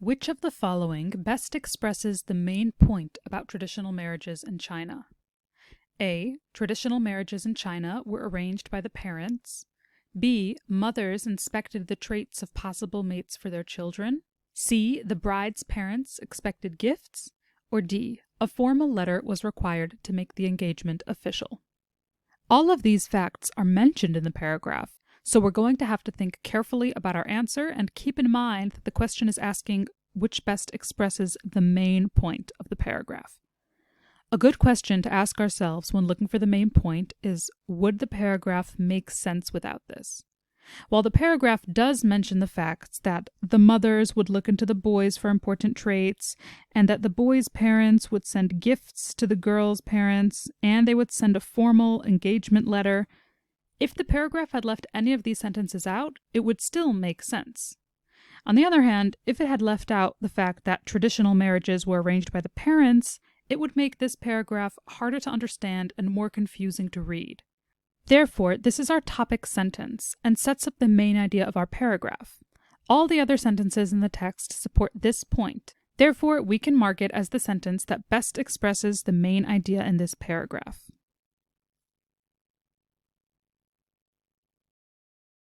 Which of the following best expresses the main point about traditional marriages in China? A. Traditional marriages in China were arranged by the parents. B. Mothers inspected the traits of possible mates for their children. C. The bride's parents expected gifts. Or D. A formal letter was required to make the engagement official. All of these facts are mentioned in the paragraph, so we're going to have to think carefully about our answer and keep in mind that the question is asking which best expresses the main point of the paragraph. A good question to ask ourselves when looking for the main point is, would the paragraph make sense without this? While the paragraph does mention the facts that the mothers would look into the boys for important traits, and that the boys' parents would send gifts to the girls' parents, and they would send a formal engagement letter, if the paragraph had left any of these sentences out, it would still make sense. On the other hand, if it had left out the fact that traditional marriages were arranged by the parents, it would make this paragraph harder to understand and more confusing to read. Therefore, this is our topic sentence and sets up the main idea of our paragraph. All the other sentences in the text support this point. Therefore, we can mark it as the sentence that best expresses the main idea in this paragraph.